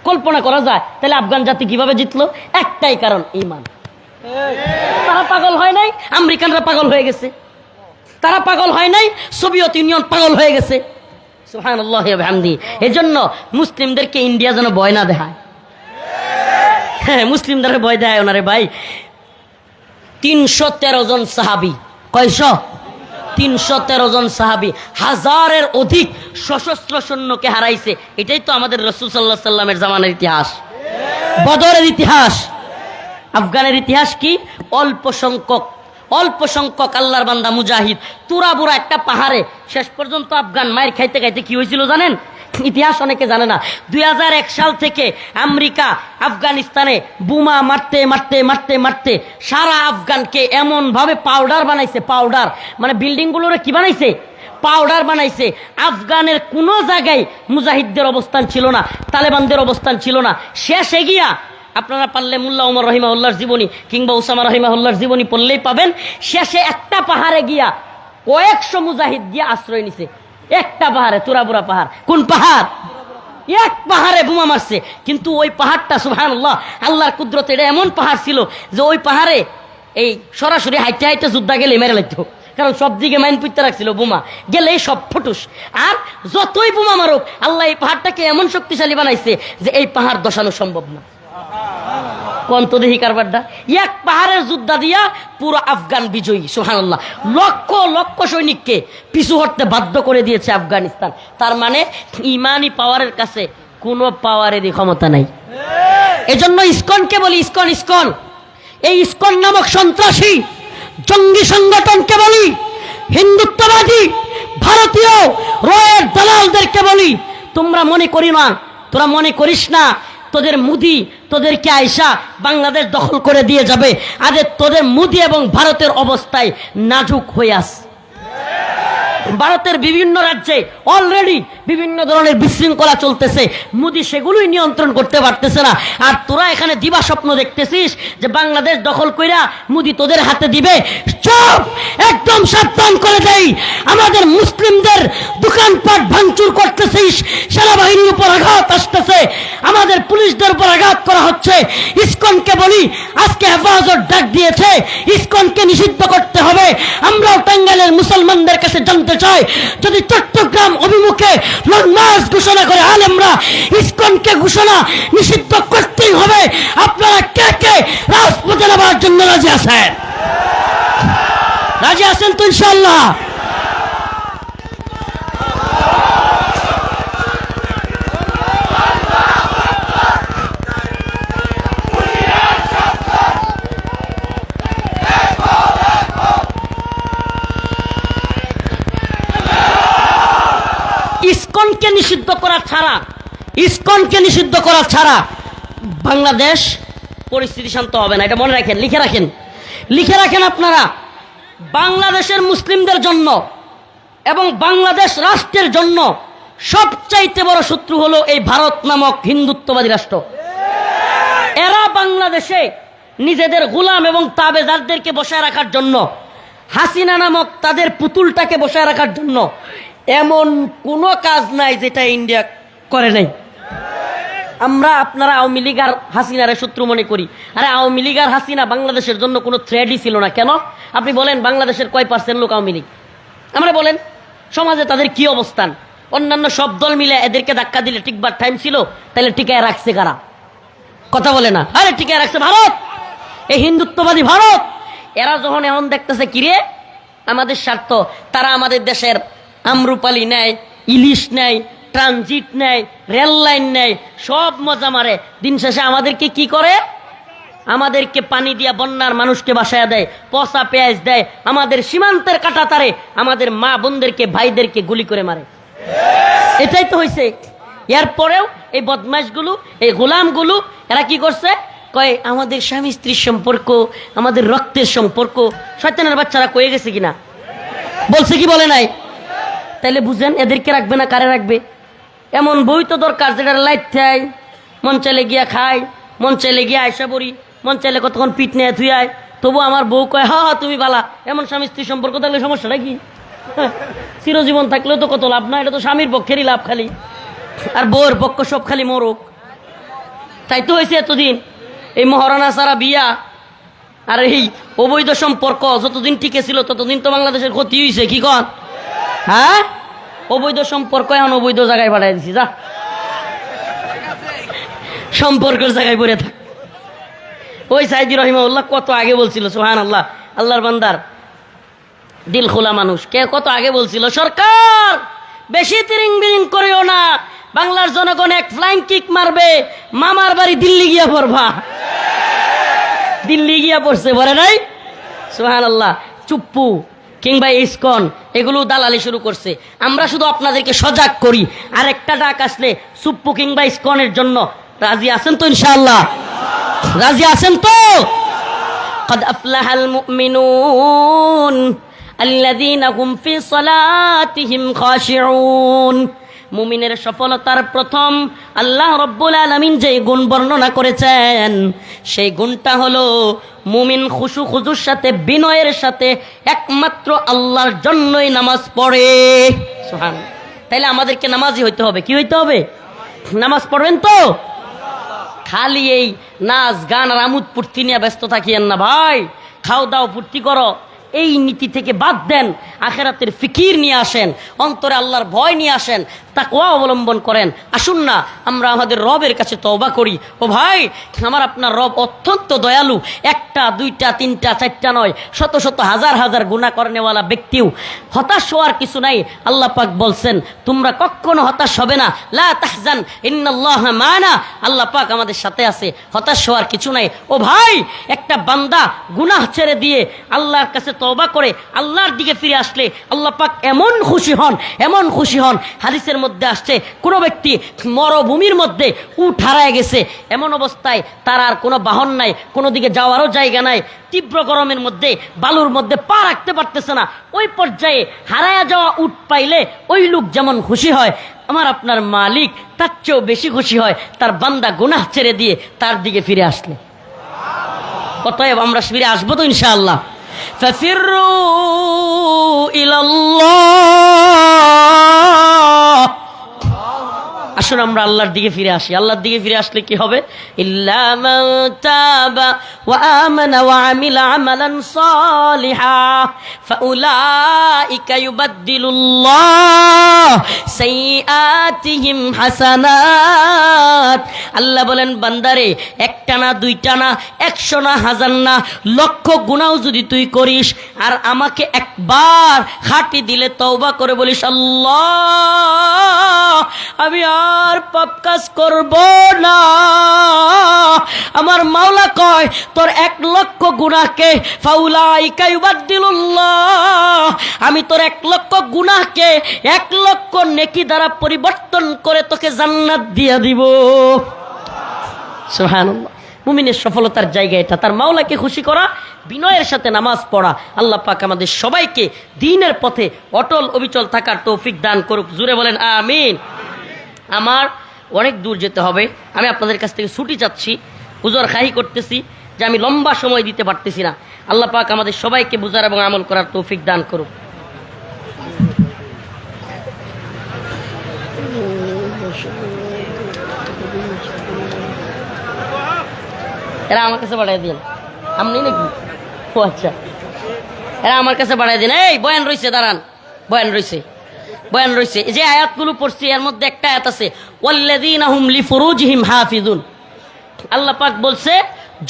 কল্পনা করা যায়? তাহলে আফগান জাতি কিভাবে জিতলো? একটাই কারণ, ঈমান। তারা পাগল হয় নাই, আমেরিকানরা পাগল হয়ে গেছে। তারা পাগল হয় নাই, সোভিয়েত ইউনিয়ন পাগল হয়ে গেছে। সুবহানাল্লাহি ওয়া বিহামদিহি। এজন্য মুসলিমদেরকে ইন্ডিয়া যেন ভয় না দেখায়। হ্যাঁ, মুসলিমদের ভয় দেয় ওনারে ভাই। 313 জন সাহাবী, কয়শ? 313 জন সাহাবী, হাজারের অধিক সশস্ত্র সৈন্যকে হারাইছে। এটাই তো আমাদের রাসূল সাল্লাল্লাহু আলাইহি সাল্লামের জামানার ইতিহাস, বদরের ইতিহাস। আফগানের ইতিহাস কি? অল্প সংখ্যক আল্লাহর বান্দা মুজাহিদ তুরাবুরা একটা পাহাড়ে। শেষ পর্যন্ত আফগান মায়ের খাইতে খাইতে কি হয়েছিল জানেন? ইতিহাস অনেকে জানে না। 2001 সাল থেকে আমেরিকা আফগানিস্তানে বোমা মারতে মারতে মারতে মারতে সারা আফগানকে এমন ভাবে পাউডার বানাইছে, পাউডার মানে বিল্ডিংগুলোরে কি বানাইছে? পাউডার বানাইছে। আফগানের কোনো জায়গায় মুজাহিদদের অবস্থান ছিল না, তালেবানদের অবস্থান ছিল না। শেষে গিয়া আপনারা পারলে মোল্লা ওমর রহিমাহুল্লাহর জীবনী কিংবা উসামা রহিমাহুল্লাহর জীবনী পড়লেই পাবেন, শেষে একটা পাহাড়ে গিয়া কয়েকশো মুজাহিদ গিয়া আশ্রয় নিছে। একটা পাহাড়ে, তুরাবুরা পাহাড়। কোন পাহাড়? এক পাহাড়ে বোমা মারছে। কিন্তু ওই পাহাড়টা সুবহানাল্লাহ, আল্লাহর কুদরতে এটা এমন পাহাড় ছিল যে ওই পাহাড়ে এই সরাসরি হাইটে হাইটে যোদ্ধা গেলে মেরে লাগতো, কারণ সব দিকে মাইন পুঁততে রাখছিল বোমা, গেলেই সব ফুটুস। আর যতই বোমা মারুক, আল্লাহ এই পাহাড়টাকে এমন শক্তিশালী বানাইছে যে এই পাহাড় ধসানো সম্ভব না। কন্তদেহি কারবারটা এক পাহাড়ের যোদ্ধা দিয়া পুরো আফগান বিজয়ী। সুবহানাল্লাহ, লক্ষ লক্ষ সৈনিককে পিছু হটতে বাধ্য করে দিয়েছে আফগানিস্তান। তার মানে ইমানি পাওয়ারের কাছে কোনো পাওয়ারেরই ক্ষমতা নাই। এজন্য ইসকনকে বলি, ইসকন এই ইসকন নামক সন্ত্রাসী জঙ্গি সংগঠনকে বলি, হিন্দুত্ববাদী ভারতীয় রয়ের দালালদেরকে বলি, তোমরা মনে করি না, তোরা মনে করিস না তোদের মুদি তোদেরকে আইসা বাংলাদেশ দখল করে দিয়ে যাবে। আরে তোদের মুদি এবং ভারতের অবস্থায় নাজুক হয়ে আস। ভারতের বিভিন্ন রাজ্যে অলরেডি বিভিন্ন ধরনের বিশৃঙ্খলা চলতেছে, মোদি সেগুলোই নিয়ন্ত্রণ করতে পারতেছে না। আর তোরা এখানে দিবা স্বপ্ন দেখতেছিস যে বাংলাদেশ দখল কইরা মোদি তোদের হাতে দিবে। চুপ, একদম সাবধান করে দেই, আমাদের মুসলিমদের দোকানপাট ভাঙচুর করতেছিস, সেনাবাহিনীর উপর আঘাত আসতেছে, আমাদের পুলিশদের উপর আঘাত করা হচ্ছে। ইসকনকে বলি, আজকে হেফাজত ডাক দিয়েছে, ইসকনকে নিষিদ্ধ করতে হবে। আমরাও টাঙ্গাইলের মুসলমানদের কাছে জানতে চাই, যদি চট্টগ্রাম অভিমুখে লং মার্চ ঘোষণা করে আলেমরা, ইসকনকে ঘোষণা নিষিদ্ধ করতেই হবে। আপনারা কে কে রাজপথে নামার জন্য রাজি আছেন? রাজি আছেন তো ইনশাআল্লাহ? ইসকনকে নিষিদ্ধ করা ছাড়া বাংলাদেশ পরিস্থিতি শান্ত হবে না। এটা মনে রাখেন, লিখে রাখেন আপনারা। বাংলাদেশের মুসলিমদের জন্য এবং বাংলাদেশ রাষ্ট্রের জন্য সবচাইতে বড় শত্রু হলো এই ভারত নামক হিন্দুত্ববাদী রাষ্ট্র। এরা বাংলাদেশে নিজেদের গোলাম এবং তাবেদারদেরকে বসায় রাখার জন্য, হাসিনা নামক তাদের পুতুলটাকে বসায় রাখার জন্য এমন কোনো কাজ নাই যেটা ইন্ডিয়া করে নাই। আমরা আপনারা আওয়ামী লীগ আর হাসিনারে শত্রু মনে করি। আরে আওয়ামী লীগ আর হাসিনা বাংলাদেশের জন্য কোনো থ্রেডই ছিল না। কেন? আপনি বলেন বাংলাদেশের কয় % লোক আওয়ামী লীগ? আমরা বলেন সমাজে তাদের কি অবস্থান? অন্যান্য সব দল মিলে এদেরকে ধাক্কা দিলে টিকবার টাইম ছিল, তাহলে টিকায় রাখছে কারা? কথা বলে না। আরে টিকায় রাখছে ভারত, এই হিন্দুত্ববাদী ভারত। এরা যখন এমন দেখতেছে কিরে আমাদের স্বার্থ, তারা আমাদের দেশের আমরুপালি নেয়, ইলিশ নেয়, ট্রানজিট নেয়, রেল লাইন নেয়, সব মজা মারে। দিন শেষে আমাদেরকে কি করে? আমাদেরকে পানি দিয়া বন্যার মানুষকে বাসায় দেয়, পচা পেঁয়াজ দেয়, আমাদের সীমান্তের কাঁটাতারে আমাদের মা বোনদেরকে ভাইদেরকে গুলি করে মারে। এটাই তো হয়েছে। এরপরেও এই বদমাইশগুলো, এই গোলামগুলো, এরা কি করছে? কয় আমাদের স্বামী স্ত্রীর সম্পর্ক, আমাদের রক্তের সম্পর্ক। শয়তানের বাচ্চারা কয়ে গেছে কিনা? বলছে কি বলে নাই? তাইলে বুঝেন এদেরকে রাখবে না কারে রাখবে? এমন বই তো দরকার যেটা লাইট খায়, মন চাইলে গিয়া খায়, মন চাইলে গিয়া আয়সা পড়ি, মন চাইলে কতক্ষণ পিঠ নিয়ে ধুয়ায়, তবু আমার বউ কয় হা তুমি বালা। এমন স্বামী স্ত্রীর সম্পর্ক থাকলে সমস্যাটা কি? চিরজীবন থাকলেও তো কত লাভ না, এটা তো স্বামীর পক্ষেরই লাভ খালি, আর বউর পক্ষ সব খালি মরক। তাই তো হয়েছে এতদিন এই মহারানা সারা বিয়া আর এই অবৈধ সম্পর্ক যতদিন টিকে ছিল ততদিন তো বাংলাদেশের ক্ষতি হয়েছে। কি কন? হ্যাঁ, অবৈধ সম্পর্ক এখন অবৈধ জায়গায় পাঠাই দিছি, যা সম্পর্কের জায়গায় পড়ে থাক। ওই সাইদি রহিমাউল্লাহ কত আগে বলছিল, সুবহানাল্লাহ, আল্লাহর বান্দার দিল খোলা মানুষ, কে কত আগে বলছিল, সরকার বেশি তিরিং বিরিং করিও না, বাংলার জনগণ এক ফ্লাইং কিক মারবে, মামার বাড়ি দিল্লি গিয়া পড়বা। দিল্লি গিয়া পড়ছে, বলে নাই? সুবহানাল্লাহ। চুপ্পু কিংবা ইসকন এগুলো দালালি শুরু করছে। আমরা শুধু আপনাদেরকে সজাগ করি, আর একটা ডাক আসলে চুপ্পু কিংবা ইসকনের জন্য রাজি আছেন তো? ইনশাআল্লাহ রাজি আছেন তো? قد أفلح المؤمنون الذين هم في صلاتهم خاشعون। মুমিনের সফলতার প্রথম আল্লাহ রব্বুল আলামিন যে গুণ বর্ণনা করেছেন, সেই গুণটা হলো মুমিন খুশু খুজুর সাথে, বিনয়ের সাথে একমাত্র আল্লাহর জন্যই নামাজ পড়ে। সুবহানাল্লাহ। তাইলে আমাদেরকে নামাজি হইতে হবে। কি হইতে হবে? নামাজ পড়বেন তো? খালি এই নাচ গান আর আমোদ ফুর্তি নিয়ে ব্যস্ত থাকিয়েন না ভাই। খাও দাও ফুর্তি করো, এই নীতি থেকে বাদ দেন। আখেরাতের ফিকির নিয়ে আসেন, অন্তরে আল্লাহর ভয় নিয়ে আসেন, তাকওয়া অবলম্বন করেন। আসুন না আমরা আমাদের রবের কাছে তওবা করি। ও ভাই, আমার আপনার রব অত্যন্ত দয়ালু। একটা দুইটা তিনটা চারটা নয়, শত শত হাজার হাজার গুনাহ করেনেওয়ালা ব্যক্তিও হতাশ হওয়ার কিছু নাই। আল্লাহ পাক বলছেন তোমরা কখনো হতাশ হবে না, লা তাহজান ইন্নাল্লাহা মানা। আল্লাহ পাক আমাদের সাথে আছে, হতাশ হওয়ার কিছু নাই। ও ভাই, একটা বান্দা গুনাহ ছেড়ে দিয়ে আল্লাহর কাছে তওবা করে আল্লাহর দিকে ফিরে আসলে আল্লাহ পাক এমন খুশি হন, এমন খুশি হন। হাদিসের মধ্যে আসছে কোনো ব্যক্তি মরুভূমির মধ্যে উট হারায় গেছে, এমন অবস্থায় তার আর কোনো বাহন নাই, কোনো দিকে যাওয়ারও জায়গা নাই, তীব্র গরমের মধ্যে বালুর মধ্যে পা রাখতে পারতেছে না। ওই পর্যায়ে হারায়া যাওয়া উট পাইলে ওই লোক যেমন খুশি হয়, আমার আপনার মালিক তার চেয়েও বেশি খুশি হয় তার বান্দা গুনাহ ছেড়ে দিয়ে তার দিকে ফিরে আসলে। অতএব আমরা ফিরে আসবো তো ইনশাআল্লাহ। ফাফিরু ইলাল্লাহ। আসুন আমরা আল্লাহর দিকে ফিরে আসি। আল্লাহর দিকে ফিরে আসলে কি হবে? ইল্লা মান তাবা ওয়া আমানা ওয়া আমিলা আমালান সালিহা ফাউলাইকা ইউবাদদিলুল্লাহ সাইয়্যাতিহিম হাসানাত। আল্লাহ বলেন বান্দারে, একটা না দুইটা না, 100 না, 1000 না, লক্ষ গুনাহ যদি তুই করিস আর আমাকে একবার খাঁটি দিলে তওবা করে বলিস আল্লাহ আমি আর পাপ কাজ করব না, আমার মাওলা কয় তোর 1 লক্ষ গুনাহকে ফাউলাইকা ইউবাদদিলুল্লাহ, আমি তোর 1 লক্ষ গুনাহকে 1 লক্ষ নেকি দ্বারা পরিবর্তন করে তোকে জান্নাত দিয়ে দিব। সুবহানাল্লাহ। মুমিনের সফলতার জায়গা এটা, তার মাওলাকে খুশি করা, বিনয়ের সাথে নামাজ পড়া। আল্লাহ পাক আমাদের সবাইকে দ্বীনের পথে অটল অবিচল থাকার তৌফিক দান করুক। জুড়ে বলেন আমিন। আমার অনেক দূর যেতে হবে, আমি আপনাদের কাছ থেকে ছুটি চাচ্ছি, উজর খাহি করতেছি যে আমি লম্বা সময় দিতে পারতেছি না। আল্লাহ পাক আমাদের সবাইকে বুঝার এবং আমল করার তৌফিক দান করুক। এরা আমার কাছে বাড়াই দিন, আপনি নাকি? ও আচ্ছা, এরা আমার কাছে বাড়াই দিন। এই বয়ান রয়েছে, দাঁড়ান, বয়ান রয়েছে, বয়ান রয়েছে। যে আয়াতগুলো পড়ছি এর মধ্যে একটা আয়াত আছে ওয়াল্লাযীনা হুম লিফুরুজিহিম হাফিজুন। আল্লাহ পাক বলছে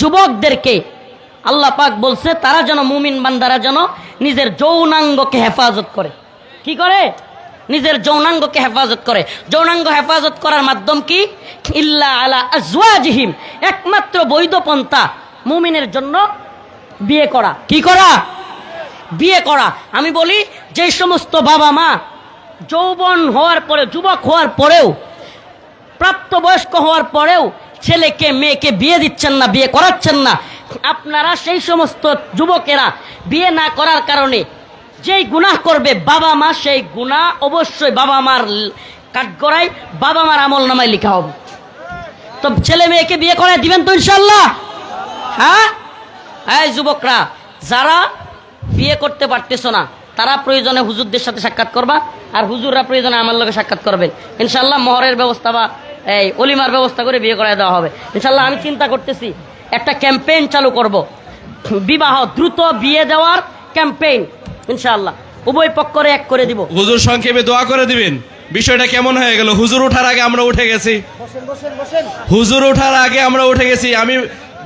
যুবকদেরকে, আল্লাহ পাক বলছে তারা যেন, মুমিন বান্দারা যেন নিজের যৌনাঙ্গকে হেফাজত করে। কি করে? নিজের যৌনাঙ্গকে হেফাজত করে। যৌনাঙ্গ হেফাজত করার মাধ্যম কি? ইল্লা আলা আজওয়াজিহিম, একমাত্র বৈধ পন্থা মুমিনের জন্য বিয়ে করা। কি করা? বিয়ে করা। আমি বলি যে সমস্ত বাবা মা যৌবন হওয়ার পরে, যুবক হওয়ার পরেও, প্রাপ্তবয়স্ক হওয়ার পরেও ছেলেকে মেয়েকে বিয়ে দিচ্ছেন না, বিয়ে করাচ্ছেন না, আপনারা সেই সমস্ত যুবকেরা বিয়ে না করার কারণে যেই গুনাহ করবে বাবা মা, সেই গুনাহ অবশ্যই বাবা মার কাঠগড়ায়, বাবা মার আমল নামায় লেখা হবে। তো ছেলে মেয়েকে বিয়ে করে দিবেন তো ইনশাল্লাহ? হ্যাঁ। এই যুবকরা যারা বিয়ে করতে পারতেছো না, তারা প্রয়োজনে হুজুরদের সাথে সাক্ষাৎ করবা, আর হুজুররা প্রয়োজনে আমার লগে সাক্ষাৎ করবেন। ইনশাল্লাহ মোহরের ব্যবস্থা বা এই অলিমার ব্যবস্থা করে বিয়ে করায় দেওয়া হবে ইনশাল্লাহ। আমি চিন্তা করতেছি একটা ক্যাম্পেইন চালু করব, বিবাহ দ্রুত বিয়ে দেওয়ার ক্যাম্পেইন ইনশাল্লাহ। উভয় পক্ষরে এক করে দিব। হুজুর সংক্ষেপে দোয়া করে দিবেন। বিষয়টা কেমন হয়ে গেল? হুজুর ওঠার আগে আমরা উঠে গেছি, হুজুর ওঠার আগে আমরা উঠে গেছি। আমি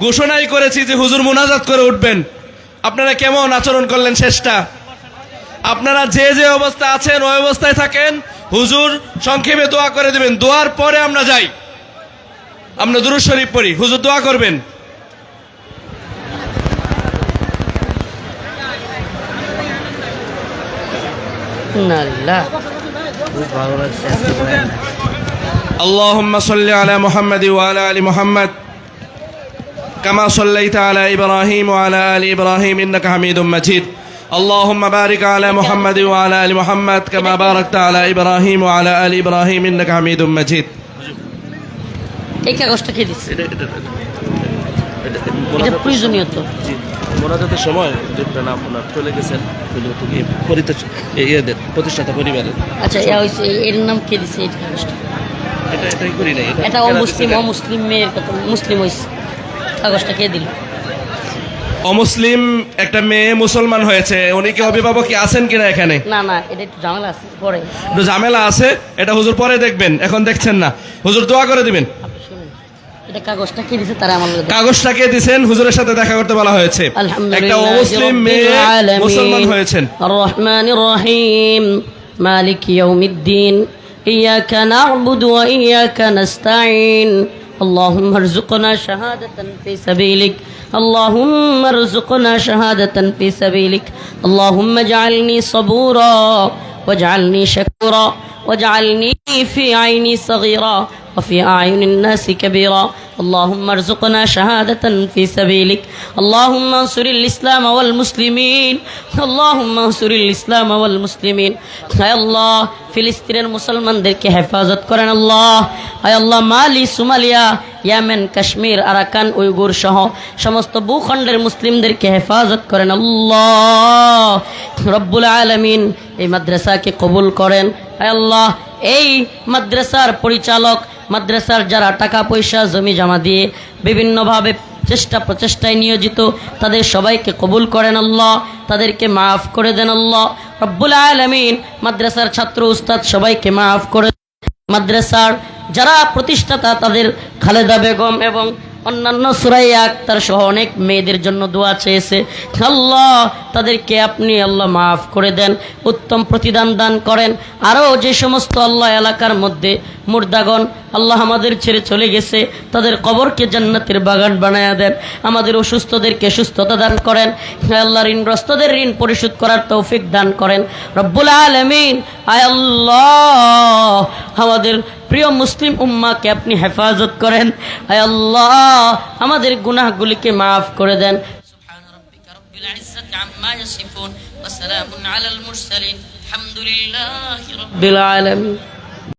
ঘোষণাই করেছি যে হুজুর মুনাজাত করে উঠবেন। আপনারা কেমন আচরণ করলেন শেষটা? আপনারা যে যে অবস্থা আছেন ওই অবস্থায় থাকেন, হুজুর সংক্ষেপে দোয়া করে দিবেন। দোয়ার পরে আমরা যাই, আমরা দুরূদ শরীফ পড়ি, হুজুর দোয়া করবেন। اللهم صل على محمد وعلى آل محمد كما صليت على إبراهيم وعلى آل إبراهيم إنك حميد مجيد. اللهم بارك على محمد وعلى آل محمد كما باركت على إبراهيم وعلى آل إبراهيم إنك حميد مجيد. এই কাগজটা কে দিচ্ছে? এটা প্রয়োজনীয় তো। মোনাজাতের সময় দেখবেন আপনার চলে গেছেন প্রতিষ্ঠাতা পরিবারের। আচ্ছা, এর নাম কে দিচ্ছে এই কাগজটা? এটাই করি নাই, এটা অমুসলিম মেয়ের কথা, মুসলিম হয়েছে, কাগজটা কে দিল? অমুসলিম একটা মেয়ে মুসলমান হয়েছে, উনি কি অভিভাবক কি আছেন কিনা এখানে? না না, এটা একটু ঝামেলা আছে, পরে একটু ঝামেলা আছে, এটা হুজুর পরে দেখবেন, এখন দেখছেন না। হুজুর দোয়া করে দিবেন। আপনি শুনুন, এটা কাগজটা কে দিছে তারা আমার লগে। কাগজটা কে দিছেন? হুজুরের সাথে দেখা করতে বলা হয়েছে। একটা অমুসলিম মেয়ে মুসলমান হয়েছেন। আর-রহমানির রহিম মালিক ইয়াউমিদ্দিন ইয়াকা না'বুদু ওয়া ইয়াকা নাস্তাঈন اللهم ارزقنا شهادة في سبيلك اللهم ارزقنا شهادة في سبيلك اللهم اجعلني صبورا واجعلني شكورا واجعلني في عيني صغيرا وفي أعين الناس كبيرا اللهم ارزقنا شهادة في سبيلك اللهم انصر الإسلام والمسلمين اللهم انصر الإسلام والمسلمين يا الله ফিলিস্তিনের মুসলমানদেরকে হেফাজত করেন আল্লাহ। আয় আল্লাহ, Mali, Somalia, Yemen, Kashmir, Arakan, Uyghur সহ সমস্ত ভূখণ্ডের মুসলিমদেরকে হেফাজত করেন আল্লাহ। রব্বুল আলামিন এই মাদ্রাসাকে কবুল করেন। আয় আল্লাহ, এই মাদ্রাসার পরিচালক, মাদ্রাসার যারা টাকা পয়সা জমি জমা দিয়ে বিভিন্নভাবে প্রচেষ্টায় নিয়োজিত, তাদের সবাইকে কবুল করেন আল্লাহ, তাদেরকে মাফ করে দেন আল্লাহ। রব্বুল আলামিন মাদ্রাসার ছাত্র উস্তাদ সবাইকে মাফ করে, মাদ্রাসার যারা প্রতিষ্ঠাতা তাদের খালেদা বেগম এবং অন্যান্য সুরাইয়া আক্তার সহ অনেক মেয়েদের জন্য দোয়া চেয়েছে আল্লাহ, তাদেরকে আপনি আল্লাহ মাফ করে দেন, উত্তম প্রতিদান দান করেন। আরও যে সমস্ত আল্লাহ এলাকার মধ্যে মুর্দাগণ আল্লাহ আমাদের ছেড়ে চলে গেছে, তাদের কবরকে জান্নাতের বাগান বানায়া দেন। আমাদের অসুস্থদেরকে সুস্থতা দান করেন আল্লাহ, ঋণগ্রস্তদের ঋণ পরিশোধ করার তৌফিক দান করেন রব্বুল আলামিন। আয় আল্লাহ, আমাদের প্রিয় মুসলিম উম্মাকে আপনি হেফাজত করেন। আয় আল্লাহ, আমাদের গুনাহগুলিকে মাফ করে দেন। সুবহান রাব্বিকা রাব্বিল ইজ্জাতি আম্মা ইয়াসিফুন ওয়া সালামুন আলাল মুরসালিন আলহামদুলিল্লাহি রাব্বিল আলামিন।